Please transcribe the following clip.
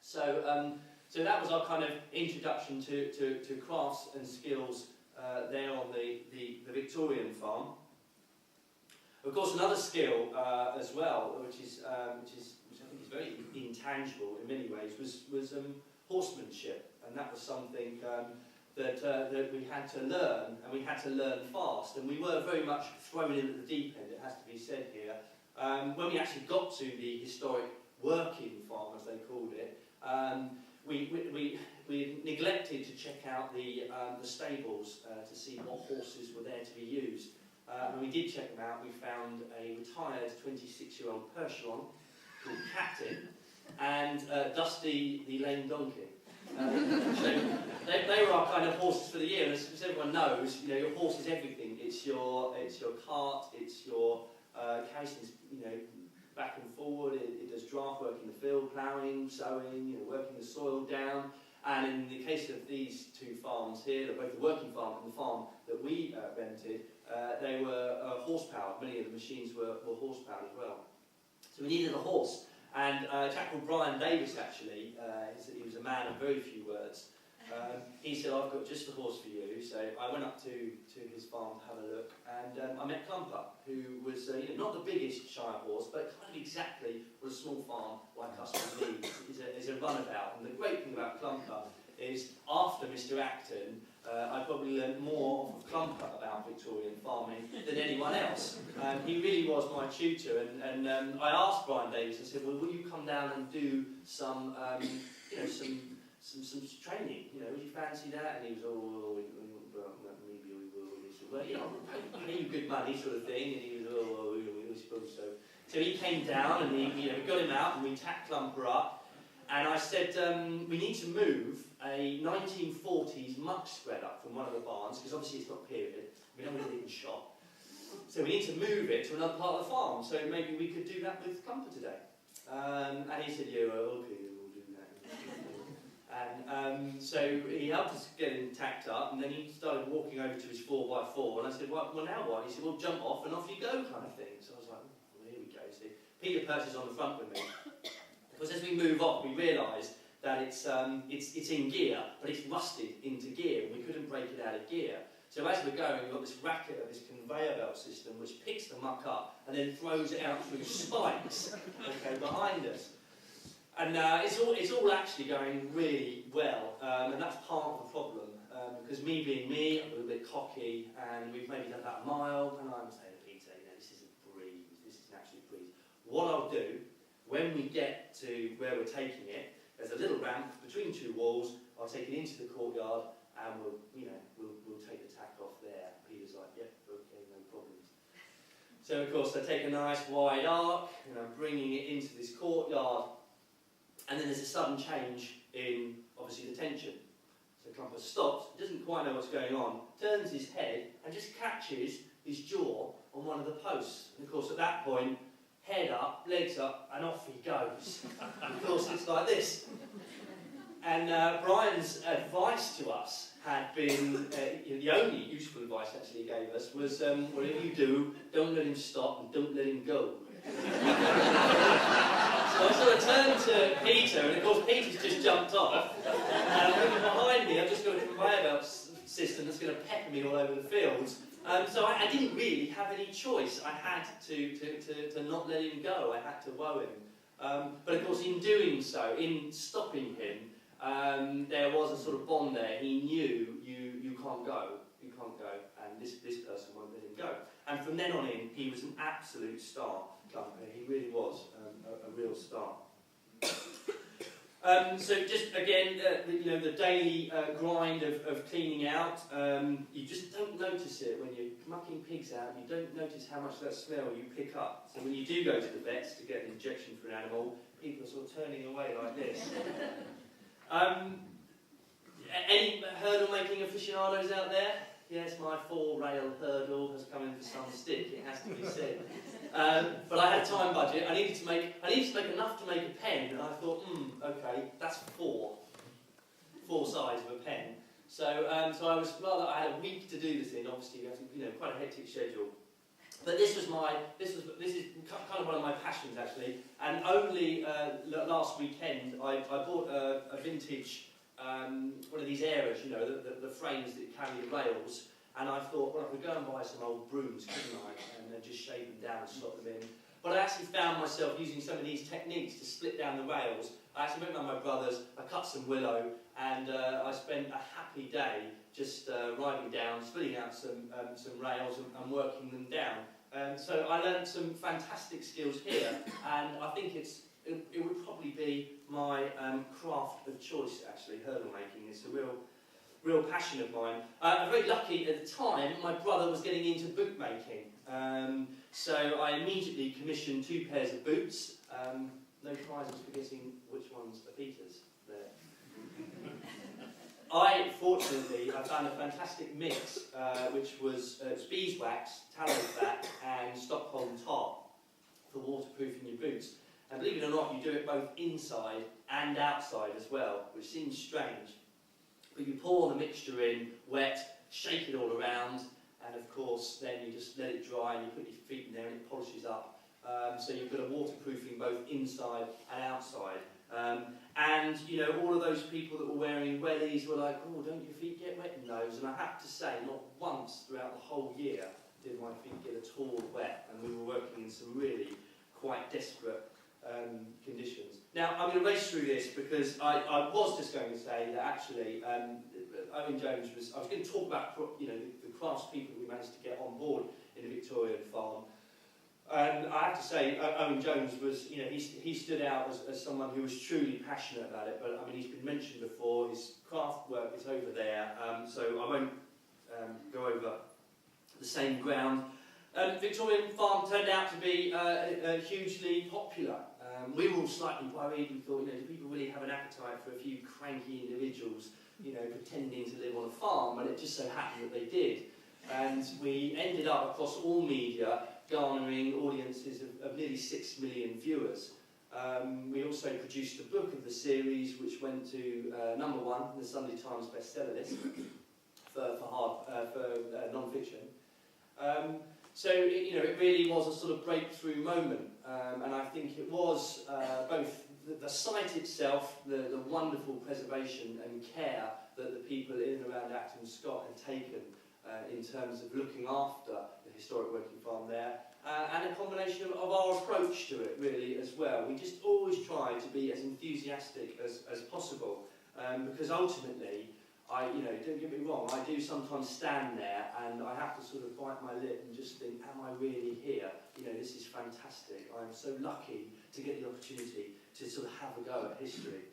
So that was our kind of introduction to crafts and skills there on the Victorian farm. Of course, another skill as well, which I think is very intangible in many ways, was horsemanship, and that was something that we had to learn, and we had to learn fast, and we were very much thrown in at the deep end, it has to be said here. When we actually got to the historic working farm, as they called it, we neglected to check out the stables to see what horses were there to be used. When we did check them out, we found a retired 26-year-old Percheron called Captain and Dusty the lame donkey. So they were our kind of horses for the year. And as everyone knows, you know, your horse is everything. It's your cart. It's your carries things, you know, back and forward. It does draft work in the field, ploughing, sowing, you know, working the soil down. And in the case of these two farms here, both the working farm and the farm that we rented, they were horse-powered. Many of the machines were horse-powered as well. So we needed a horse. And a chap called Brian Davis, actually, he was a man of very few words. He said, I've got just the horse for you. So I went up to his farm to have a look, and I met Clumper, who was you know, not the biggest Shire horse, but kind of exactly what a small farm like us would need, is a runabout. And the great thing about Clumper is, after Mr. Acton, I probably learned more of Clumper about Victorian farming than anyone else. He really was my tutor, and I asked Brian Davis, I said, well, will you come down and do some, you know, some training, you know, would you fancy that? And he was, oh, well, maybe we will. And he said, well, you know, I'll pay you good money, sort of thing. And he was, oh, we suppose so. So he came down, and we got him out, and we tacked Clumper up. And I said, we need to move a 1940s muck spreader from one of the barns, because obviously it's not period. We don't want it in shop. So we need to move it to another part of the farm. So maybe we could do that with Clumper today. And he said, yeah, well, okay, we'll do that. And so he helped us get him tacked up, and then he started walking over to his 4x4, and I said, well, now what? He said, well, jump off and off you go, kind of thing. So I was like, well, here we go. So Peter Perch is on the front with me. Because as we move off, we realised that it's in gear, but it's rusted into gear, and we couldn't break it out of gear. So as we're going, we've got this racket of this conveyor belt system which picks the muck up and then throws it out through spikes, okay, behind us. And it's all actually going really well, and that's part of the problem. Because me being me, I'm a little bit cocky, and we've maybe done about a mile, and I'm saying to Peter, you know, this is a breeze, this is an absolute breeze. What I'll do, when we get to where we're taking it, there's a little ramp between two walls. I'll take it into the courtyard, and we'll take the tack off there. Peter's like, yep, okay, no problems. So of course I take a nice wide arc, and I'm bringing it into this courtyard, and then there's a sudden change in obviously the tension. So Clumper stops, doesn't quite know what's going on, turns his head, and just catches his jaw on one of the posts. And of course at that point, head up, legs up, and off he goes. And of course it's like this. And Brian's advice to us had been, the only useful advice actually he gave us was, whatever you do, don't let him stop and don't let him go. So I sort of turned to Peter, and of course Peter's just jumped off. And behind me I've just got a conveyor belt system that's going to pepper me all over the fields. So I didn't really have any choice. I had to not let him go. I had to woe him. But of course, in doing so, in stopping him, there was a sort of bond there. He knew you can't go, and this person won't let him go. And from then on in, he was an absolute star. He really was a real star. So just again, the daily grind of cleaning out. You just don't notice it when you're mucking pigs out. You don't notice how much of that smell you pick up. So when you do go to the vets to get an injection for an animal, people are sort of turning away like this. Any hurdle making aficionados out there? Yes, my 4-rail hurdle has come in for some stick, it has to be said. But I had a time budget. I needed to make enough to make a pen, and I thought, okay, that's four sides of a pen. So I had a week to do this in. Obviously, you have to, quite a hectic schedule. But this is kind of one of my passions actually. And only last weekend I bought a vintage one of these areas, you know, the frames that carry the rails. And I thought, well, I could go and buy some old brooms, couldn't I, and just shave them down and slot them in. But I actually found myself using some of these techniques to split down the rails. I actually went round my brother's, I cut some willow, and I spent a happy day just riding down, splitting out some rails and working them down. So I learned some fantastic skills here, and I think it would probably be my craft of choice, actually. Hurdle making is a real passion of mine. I'm very lucky at the time, my brother was getting into boot making. So I immediately commissioned 2 pairs of boots. No prizes for guessing which ones are Peter's there. Fortunately, I found a fantastic mix, which was beeswax, tallow fat, and Stockholm tar for waterproofing your boots. And believe it or not, you do it both inside and outside as well, which seems strange. But you pour the mixture in, wet, shake it all around, and of course then you just let it dry and you put your feet in there and it polishes up. So you've got a waterproofing both inside and outside. And you know, all of those people that were wearing wellies were like, oh, don't your feet get wet in those? And I have to say, not once throughout the whole year did my feet get at all wet, and we were working in some really quite desperate conditions. Now, I'm going to race through this because I was just going to say that actually Owen Jones was, I was going to talk about, you know, the craftspeople we managed to get on board in the Victorian farm. And I have to say, Owen Jones was, you know, he stood out as someone who was truly passionate about it. But I mean, he's been mentioned before, his craft work is over there, so I won't go over the same ground. Victorian farm turned out to be hugely popular. We were all slightly worried. We thought, you know, do people really have an appetite for a few cranky individuals, you know, pretending to live on a farm? And it just so happened that they did. And we ended up across all media garnering audiences of nearly 6 million viewers. We also produced a book of the series, which went to #1 in the Sunday Times bestseller list for non-fiction. So you know, it really was a sort of breakthrough moment, and I think it was both the site itself, the wonderful preservation and care that the people in and around Acton Scott had taken in terms of looking after the historic working farm there, and a combination of our approach to it really as well. We just always try to be as enthusiastic as possible, because ultimately, you know, don't get me wrong, I do sometimes stand there and I have to sort of bite my lip and just think, am I really here? You know, this is fantastic. I'm so lucky to get the opportunity to sort of have a go at history.